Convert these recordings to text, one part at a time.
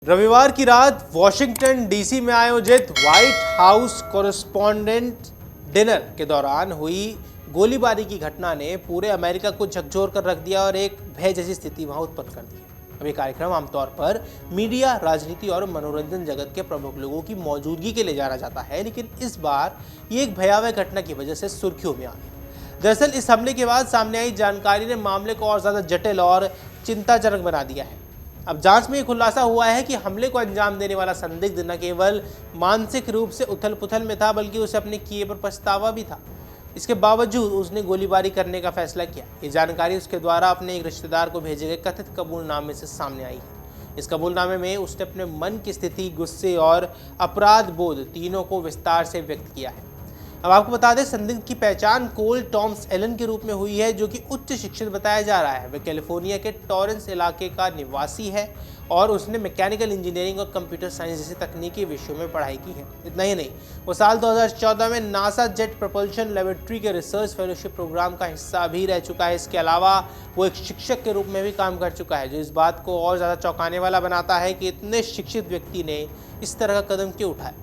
रविवार की रात वॉशिंगटन डीसी में आयोजित व्हाइट हाउस कॉरेस्पॉन्डेंट डिनर के दौरान हुई गोलीबारी की घटना ने पूरे अमेरिका को झकझोर कर रख दिया और एक भय जैसी स्थिति वहां उत्पन्न कर दी। अब ये कार्यक्रम आमतौर पर मीडिया, राजनीति और मनोरंजन जगत के प्रमुख लोगों की मौजूदगी के लिए जाना जाता है, लेकिन इस बार ये एक भयावह घटना की वजह से सुर्खियों में आ गया। दरअसल इस हमले के बाद सामने आई जानकारी ने मामले को और ज्यादा जटिल और चिंताजनक बना दिया है। अब जांच में खुलासा हुआ है कि हमले को अंजाम देने वाला संदिग्ध न केवल मानसिक रूप से उथल पुथल में था, बल्कि उसे अपने किए पर पछतावा भी था। इसके बावजूद उसने गोलीबारी करने का फैसला किया। ये जानकारी उसके द्वारा अपने एक रिश्तेदार को भेजे गए कथित कबूलनामे से सामने आई है। इस कबूलनामे में उसने अपने मन की स्थिति, गुस्से और अपराध बोध तीनों को विस्तार से व्यक्त किया है। अब आपको बता दें, संदिग्ध की पहचान कोल टॉम्स एलन के रूप में हुई है, जो कि उच्च शिक्षित बताया जा रहा है। वह कैलिफोर्निया के टॉरेंस इलाके का निवासी है और उसने मैकेनिकल इंजीनियरिंग और कंप्यूटर साइंस जैसे तकनीकी विषयों में पढ़ाई की है। इतना ही नहीं, वो साल 2014 में नासा जेट प्रपल्शन लेबोरेटरी के रिसर्च फेलोशिप प्रोग्राम का हिस्सा भी रह चुका है। इसके अलावा वो एक शिक्षक के रूप में भी काम कर चुका है, जो इस बात को और ज़्यादा चौंकाने वाला बनाता है कि इतने शिक्षित व्यक्ति ने इस तरह का कदम क्यों उठाया।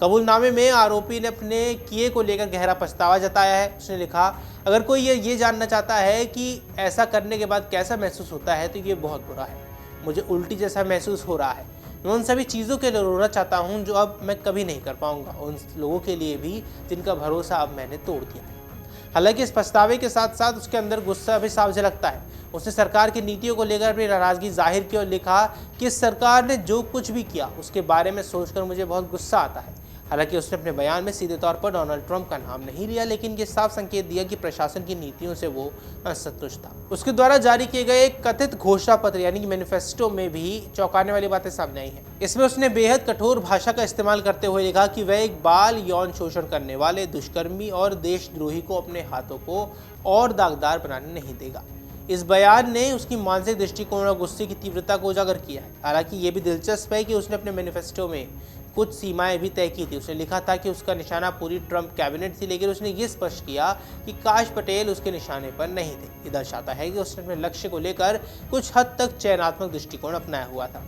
कबूलनामे में आरोपी ने अपने किए को लेकर गहरा पछतावा जताया है। उसने लिखा, अगर कोई ये जानना चाहता है कि ऐसा करने के बाद कैसा महसूस होता है तो ये बहुत बुरा है। मुझे उल्टी जैसा महसूस हो रहा है। मैं उन सभी चीज़ों के लिए रोना चाहता हूँ जो अब मैं कभी नहीं कर पाऊँगा, उन लोगों के लिए भी जिनका भरोसा अब मैंने तोड़ दिया है। हालांकि इस पछतावे के साथ साथ उसके अंदर गुस्सा भी साफ झलकता है। उसने सरकार की नीतियों को लेकर अपनी नाराजगी जाहिर की और लिखा कि सरकार ने जो कुछ भी किया उसके बारे में सोचकर मुझे बहुत गुस्सा आता है। हालांकि उसने अपने बयान में सीधे तौर पर डोनाल्ड ट्रंप का नाम नहीं लिया, लेकिन ये साफ संकेत दिया कि प्रशासन की नीतियों से वो असंतुष्ट था। उसके द्वारा जारी किए गए एक कथित घोषणा पत्र यानी कि मैनिफेस्टो में भी चौंकाने वाली बातें सामने आई हैं। इसमें उसने बेहद कठोर भाषा का इस्तेमाल करते हुए लिखा कि वह एक बाल यौन शोषण करने वाले, दुष्कर्मी और देशद्रोही को अपने हाथों को और दागदार बनाने नहीं देगा। इस बयान ने उसकी मानसिक दृष्टिकोण और गुस्से की तीव्रता को उजागर किया है। हालांकि ये भी दिलचस्प है कि उसने अपने मैनिफेस्टो में कुछ सीमाएं भी तय की थी। उसने लिखा था कि उसका निशाना पूरी ट्रंप कैबिनेट थी, लेकिन उसने ये स्पष्ट किया कि काश पटेल उसके निशाने पर नहीं थे। ये दर्शाता है कि उसने अपने लक्ष्य को लेकर कुछ हद तक चयनात्मक दृष्टिकोण अपनाया हुआ था।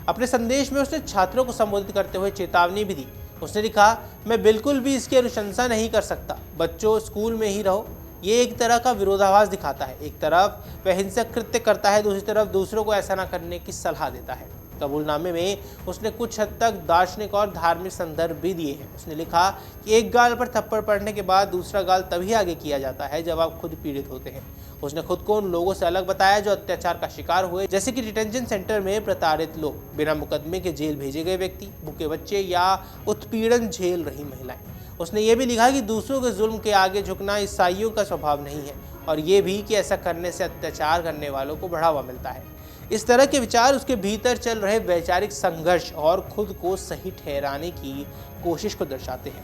अपने संदेश में उसने छात्रों को संबोधित करते हुए चेतावनी भी दी। उसने लिखा, मैं बिल्कुल भी इसकी अनुशंसा नहीं कर सकता। बच्चों, स्कूल में ही रहो। ये एक तरह का विरोधाभास दिखाता है। एक तरफ वह हिंसक कृत्य करता है, दूसरी तरफ दूसरों को ऐसा न करने की सलाह देता है। कबूलनामे में उसने कुछ हद तक दार्शनिक और धार्मिक संदर्भ भी दिए हैं। उसने लिखा कि एक गाल पर थप्पड़ पड़ने के बाद दूसरा गाल तभी आगे किया जाता है जब आप खुद पीड़ित होते हैं। उसने खुद को उन लोगों से अलग बताया जो अत्याचार का शिकार हुए, जैसे कि डिटेंशन सेंटर में प्रताड़ित लोग, बिना मुकदमे के जेल भेजे गए व्यक्ति, भूखे बच्चे या उत्पीड़न झेल रही महिलाएं। उसने ये भी लिखा कि दूसरों के जुल्म के आगे झुकना ईसाइयों का स्वभाव नहीं है, और ये भी कि ऐसा करने से अत्याचार करने वालों को बढ़ावा मिलता है। इस तरह के विचार उसके भीतर चल रहे वैचारिक संघर्ष और खुद को सही ठहराने की कोशिश को दर्शाते हैं।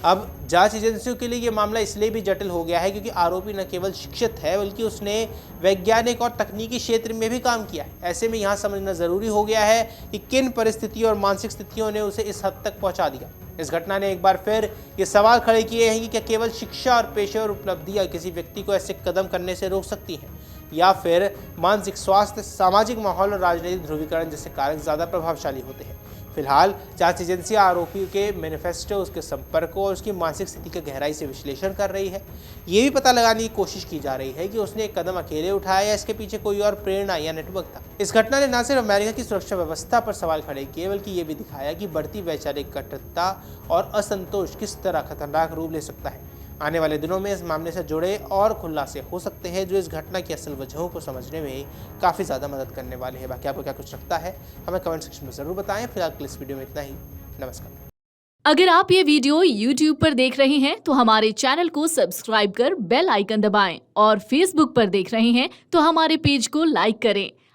अब जांच एजेंसियों के लिए ये मामला इसलिए भी जटिल हो गया है क्योंकि आरोपी न केवल शिक्षित है, बल्कि उसने वैज्ञानिक और तकनीकी क्षेत्र में भी काम किया है। ऐसे में यहाँ समझना जरूरी हो गया है कि किन परिस्थितियों और मानसिक स्थितियों ने उसे इस हद तक पहुँचा दिया। इस घटना ने एक बार फिर ये सवाल खड़े किए हैं कि क्या केवल शिक्षा और पेशेवर उपलब्धियां किसी व्यक्ति को ऐसे कदम करने से रोक सकती हैं, या फिर मानसिक स्वास्थ्य, सामाजिक माहौल और राजनीतिक ध्रुवीकरण जैसे कारक ज़्यादा प्रभावशाली होते हैं। फिलहाल जांच एजेंसियां आरोपी के मैनिफेस्टो, उसके संपर्कों और उसकी मानसिक स्थिति का गहराई से विश्लेषण कर रही है। ये भी पता लगाने की कोशिश की जा रही है कि उसने एक कदम अकेले उठाया या इसके पीछे कोई और प्रेरणा या नेटवर्क था। इस घटना ने न सिर्फ अमेरिका की सुरक्षा व्यवस्था पर सवाल खड़े किए, बल्कि ये भी दिखाया कि बढ़ती वैचारिक कट्टरता और असंतोष किस तरह खतरनाक रूप ले सकता है। आने वाले दिनों में इस मामले से जुड़े और खुलासे हो सकते हैं, जो इस घटना की असल वजहों को समझने में काफ़ी ज़्यादा मदद करने वाले हैं। बाकी आपको क्या कुछ लगता है हमें कमेंट सेक्शन में ज़रूर बताएं। फिलहाल के इस वीडियो में इतना ही। नमस्कार। अगर आप ये वीडियो YouTube पर देख रहे हैं तो हमारे चैनल को सब्सक्राइब कर बेल आइकन दबाएं, और Facebook पर देख रहे हैं तो हमारे पेज को लाइक करें।